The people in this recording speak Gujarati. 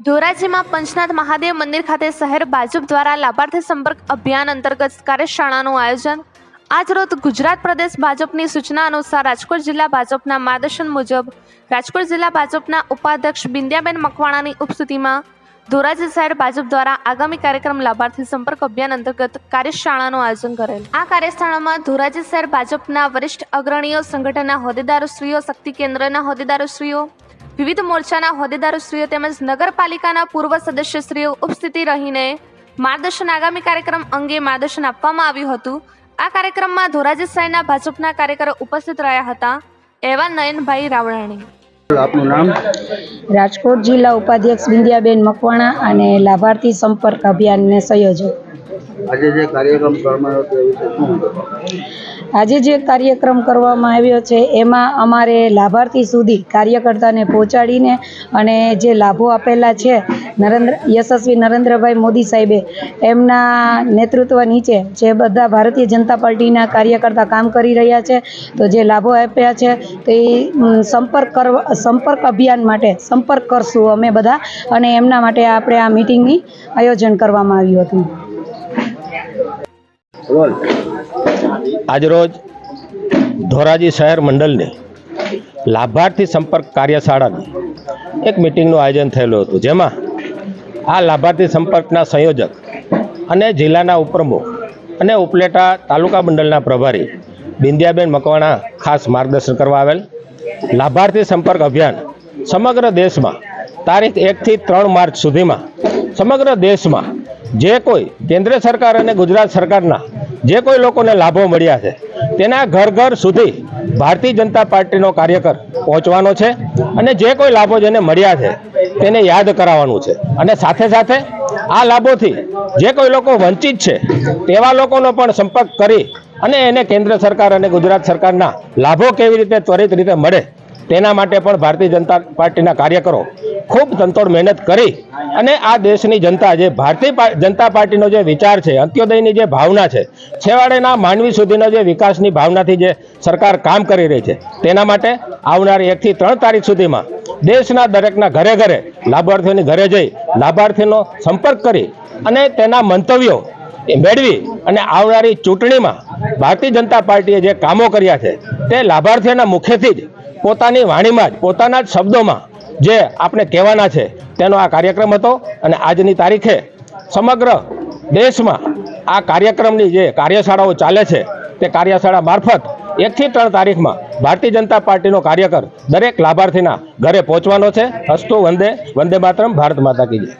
ધોરાજીમાં પંચનાથ મહાદેવ મંદિર ખાતે શહેર ભાજપ દ્વારા લાભાર્થી સંપર્ક અભિયાન અંતર્ગત કાર્યશાળાનું આયોજન। આજરોજ ગુજરાત પ્રદેશ ભાજપની સૂચના અનુસાર રાજકોટ જિલ્લા ભાજપના માર્ગદર્શન મુજબ રાજકોટ જિલ્લા ભાજપના ઉપાધ્યક્ષ બિંદ્યાબેન મકવાણાની ઉપસ્થિતિમાં ધોરાજી શહેર ભાજપ દ્વારા આગામી કાર્યક્રમ લાભાર્થી સંપર્ક અભિયાન અંતર્ગત કાર્યશાળાનું આયોજન કરેલ। આ કાર્યશાળામાં ધોરાજી શહેર ભાજપના વરિષ્ઠ અગ્રણીઓ, સંગઠનના હોદ્દેદારોશ્રીઓ, શક્તિ કેન્દ્રના હોદ્દેદારોશ્રીઓ, વિવિધ મોરચાના હોદ્દેદારોશ્રીઓ તેમજ નગરપાલિકાના પૂર્વ સદસ્યશ્રીઓ ઉપસ્થિત રહીને માર્ગદર્શન આગામી કાર્યક્રમ અંગે માર્ગદર્શન આપવામાં આવ્યું હતું। આ કાર્યક્રમમાં ધોરાજી શહેરના ભાજપના કાર્યકરો ઉપસ્થિત રહ્યા હતા। એવા નયનભાઈ રાવણાણી। આપનું નામ? રાજકોટ જિલ્લા ઉપાધ્યક્ષ બિંદ્યાબેન મકવાણા અને લાભાર્થી સંપર્ક અભિયાનને સંયોજક। આજે જે કાર્યક્રમ કરવામાં આવ્યો તે વિશે શું કહેશો? આજે જે કાર્યક્રમ કરવામાં આવ્યો છે એમાં અમારે લાભાર્થી સુધી કાર્યકર્તાને પહોંચાડીને અને જે લાભો આપેલા છે યશસ્વી નરેન્દ્રભાઈ મોદી સાહેબે એમના નેતૃત્વ નીચે જે બધા ભારતીય જનતા પાર્ટીના કાર્યકર્તા કામ કરી રહ્યા છે તો જે લાભો આપ્યા છે તે સંપર્ક અભિયાન માટે સંપર્ક કરશું અમે બધા, અને એમના માટે આપણે આ મિટિંગની આયોજન કરવામાં આવ્યું હતું। આજરોજ ધોરાજી શહેર મંડળની લાભાર્થી સંપર્ક કાર્યશાળાની એક મિટિંગનું આયોજન થયેલું હતું, જેમાં આ લાભાર્થી સંપર્કના સંયોજક અને જિલ્લાના ઉપપ્રમુખ અને ઉપલેટા તાલુકા મંડળના પ્રભારી બિંદ્યાબેન મકવાણા ખાસ માર્ગદર્શન કરવા આવેલ। લાભાર્થી સંપર્ક અભિયાન સમગ્ર દેશમાં તારીખ 1 થી 3 માર્ચ સુધીમાં સમગ્ર દેશમાં જે કોઈ કેન્દ્ર સરકાર અને ગુજરાત સરકારના જે કોઈ લોકોને લાભો મળ્યા છે તેના ઘર ઘર સુધી ભારતીય જનતા પાર્ટીનો કાર્યકર પહોંચવાનો છે અને જે કોઈ લાભો જેને મળ્યા છે તેને યાદ કરાવવાનું છે, અને સાથે સાથે આ લાભોથી જે કોઈ લોકો વંચિત છે તેવા લોકોનો પણ સંપર્ક કરી અને એને કેન્દ્ર સરકાર અને ગુજરાત સરકારના લાભો કેવી રીતે ત્વરિત રીતે મળે તેના માટે પણ ભારતીય જનતા પાર્ટીના કાર્યકરો ખૂબ તનતોડ મહેનત કરી અને આ દેશની જનતા જે ભારતીય જનતા પાર્ટીનો જે વિચાર છે, અંત્યોદયની જે ભાવના છે, છેવાડેના માનવી સુધીનો જે વિકાસની ભાવનાથી જે સરકાર કામ કરી રહી છે તેના માટે આવનારી 1 થી 3 તારીખ સુધીમાં દેશના દરેકના ઘરે ઘરે લાભાર્થીઓની ઘરે જઈ લાભાર્થીનો સંપર્ક કરી અને તેના મંતવ્યો મેળવી અને આવનારી ચૂંટણીમાં ભારતીય જનતા પાર્ટીએ જે કામો કર્યા છે તે લાભાર્થીઓના મુખેથી જ પોતાની વાણીમાં જ પોતાના જ શબ્દોમાં જે આપણે કહેવાના છે તેનો આ કાર્યક્રમ હતો। અને આજની તારીખે સમગ્ર દેશમાં આ કાર્યક્રમની જે કાર્યશાળાઓ ચાલે છે તે કાર્યશાળા મારફત 1 થી 3 તારીખમાં ભારતીય જનતા પાર્ટીનો કાર્યકર દરેક લાભાર્થીના ઘરે પહોંચવાનો છે। અસ્તુ વંદે માતરમ, ભારત માતા કી જય।